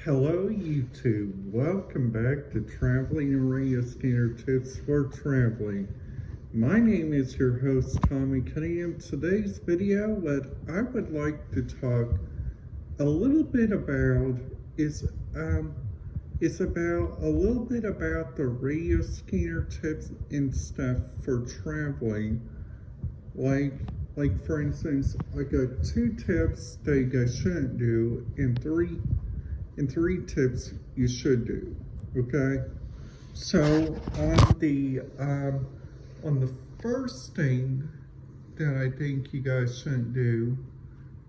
Hello YouTube, welcome back to Traveling and Radio Scanner Tips for Traveling. My name is your host Tommy Cunningham. Today's video, what I would like to talk a little bit about is about a little bit about the radio scanner tips and stuff for traveling. Like for instance, I got 2 tips that you guys shouldn't do and three tips you should do. Okay, so on the first thing that I think you guys shouldn't do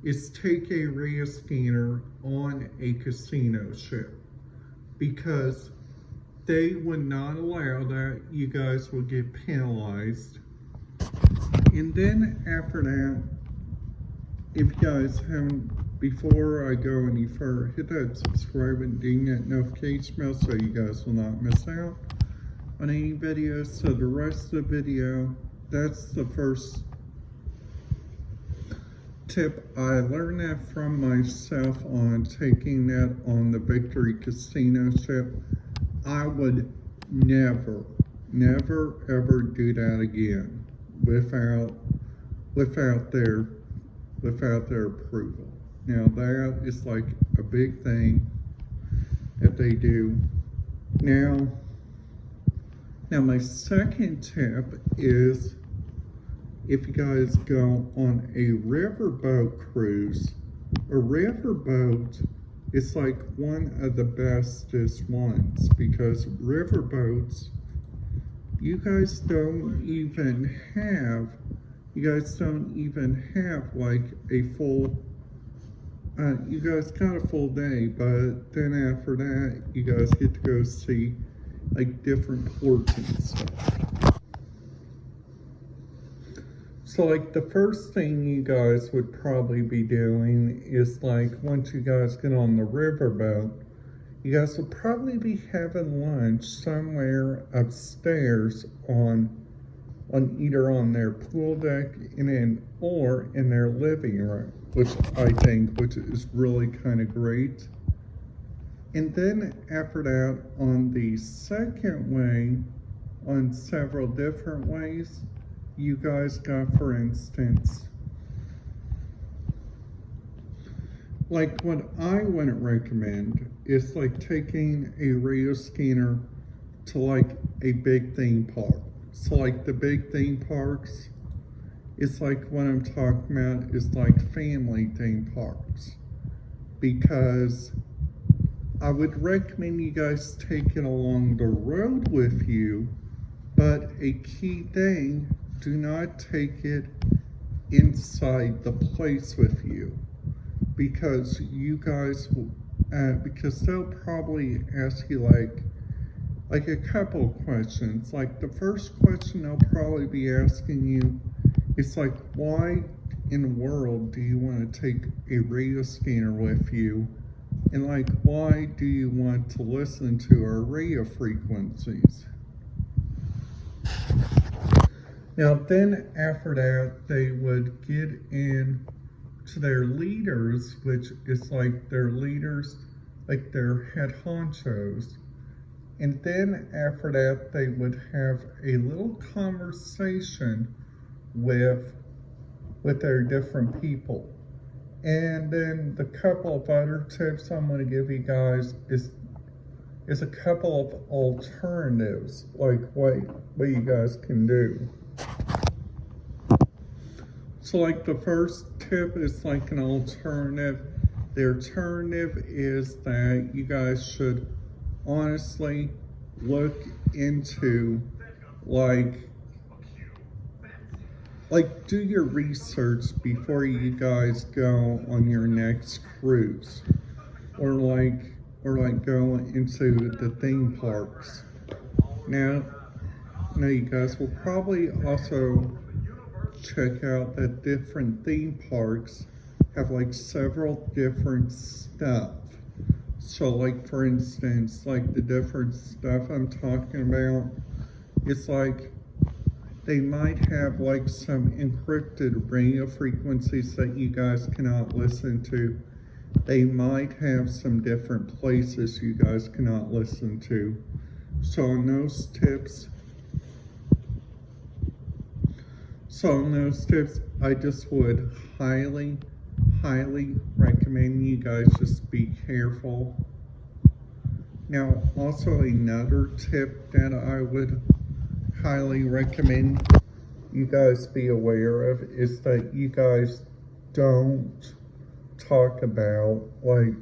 is take a radio scanner on a casino ship, because they would not allow that. You guys will get penalized. And then after that, if you guys haven't, before I go any further, hit that subscribe and ding that notification bell so you guys will not miss out on any videos. So the rest of the video, that's the first tip. I learned that from myself on taking that on the Victory Casino ship. I would never ever do that again without their approval. Now that is like a big thing that they do. Now my second tip is, if you guys go on a riverboat cruise, a riverboat is like one of the bestest ones, because riverboats, you guys don't even have like a full, you guys got a full day, but then after that, you guys get to go see like different ports and stuff. So like the first thing you guys would probably be doing is, like, once you guys get on the riverboat, you guys will probably be having lunch somewhere upstairs on either on their pool deck or in their living room, which is really kind of great. And then after that, on the second way, on several different ways, you guys got, for instance, like what I wouldn't recommend is like taking a radio scanner to like a big theme park. So like the big theme parks, it's like what I'm talking about is like family theme parks, because I would recommend you guys take it along the road with you, but a key thing, do not take it inside the place with you, because you guys will, because they'll probably ask you like a couple of questions. Like the first question they'll probably be asking you is like, why in the world do you want to take a radio scanner with you? And like, why do you want to listen to our radio frequencies? Now then after that, they would get in to their leaders, which is like their leaders, like their head honchos. And then after that, they would have a little conversation with their different people. And then the couple of other tips I'm going to give you guys is a couple of alternatives, like what you guys can do. So like the first tip is like an alternative. The alternative is that you guys should honestly look into like do your research before you guys go on your next cruise, or go into the theme parks. Now you guys will probably also check out that different theme parks have like several different stuff. So like for instance, like the different stuff I'm talking about, it's like they might have like some encrypted radio frequencies that you guys cannot listen to. they might have some different places you guys cannot listen to. So on those tips, I just would highly, highly recommend you guys just be careful. Now, also another tip that I would highly recommend you guys be aware of is that you guys don't talk about like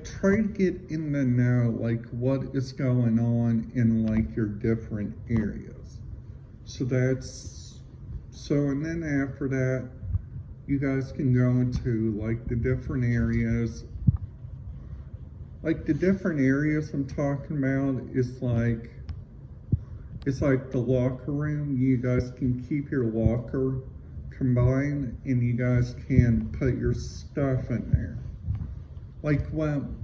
try to get in the know like what is going on in like your different areas. And then after that you guys can go into like the different areas. Like the different areas I'm talking about is like it's like the locker room. You guys can keep your locker combined and you guys can put your stuff in there. Like one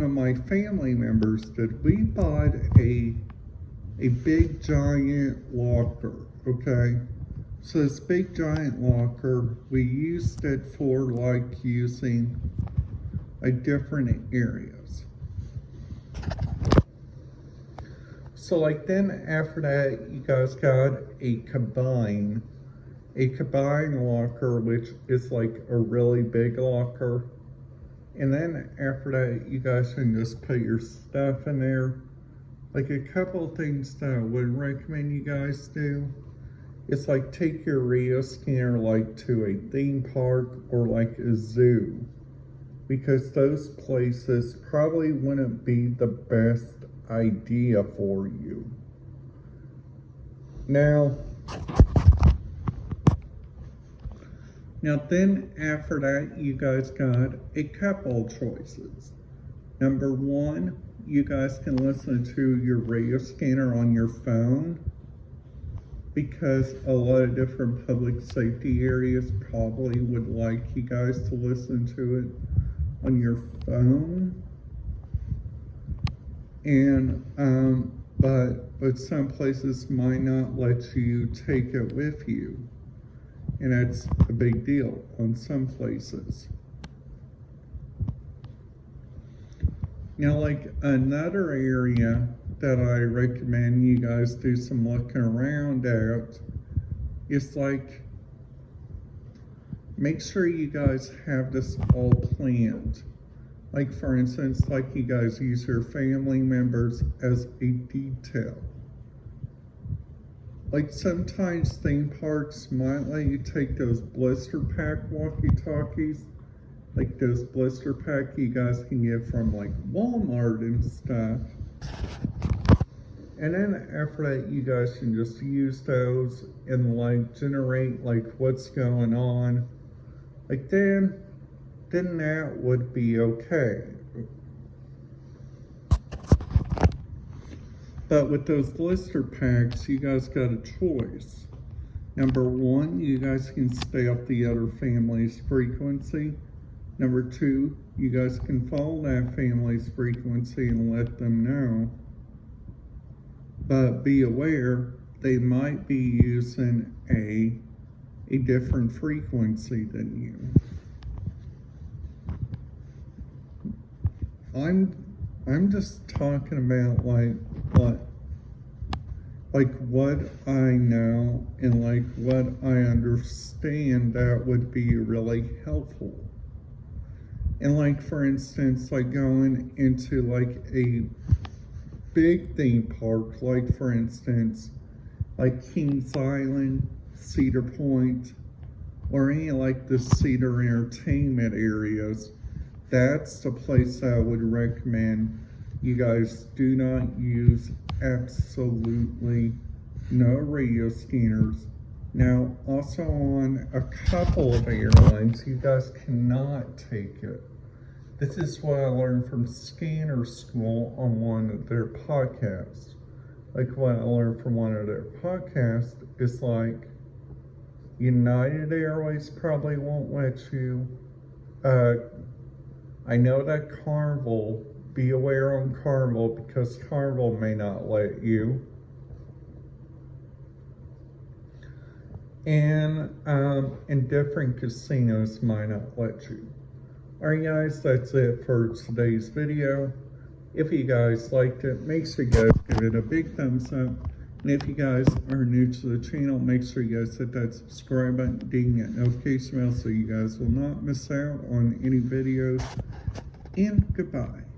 of my family members did. We bought a big giant locker, okay? So this big giant locker, we used it for like using like different areas. So like then after that, you guys got a combined locker, which is like a really big locker. And then after that, you guys can just put your stuff in there. Like a couple of things that I would recommend you guys do. It's like take your Rio scanner like to a theme park or like a zoo. Because those places probably wouldn't be the best idea for you. Now then after that, you guys got a couple choices. Number one, you guys can listen to your radio scanner on your phone because a lot of different public safety areas probably would like you guys to listen to it on your phone. And but some places might not let you take it with you. And that's a big deal on some places. Now, like another area that I recommend you guys do some looking around at is like, make sure you guys have this all planned. Like for instance, like you guys use your family members as a detail. Like sometimes theme parks might let you take those blister pack walkie-talkies, like those blister pack you guys can get from like Walmart and stuff. And then after that, you guys can just use those and like generate like what's going on. Like then that would be okay. But with those blister packs, you guys got a choice. Number one, you guys can stay up the other family's frequency. Number two, you guys can follow that family's frequency and let them know. But be aware, they might be using a different frequency than you. I'm just talking about what I know and like what I understand that would be really helpful. And like for instance, like going into like a big theme park, like for instance, like Kings Island, Cedar Point, or any like the Cedar Entertainment areas, that's the place I would recommend you guys do not use absolutely no radio scanners. Now, also on a couple of airlines, you guys cannot take it. This is what I learned from Scanner School on one of their podcasts. Like what I learned from one of their podcasts is like United Airways probably won't let you. I know that Carnival, be aware on Carnival because Carnival may not let you. and different casinos might not let you. Alright guys, that's it for today's video. If you guys liked it, make sure you guys give it a big thumbs up. And if you guys are new to the channel, make sure you guys hit that subscribe button, ding that notification bell so you guys will not miss out on any videos. And goodbye.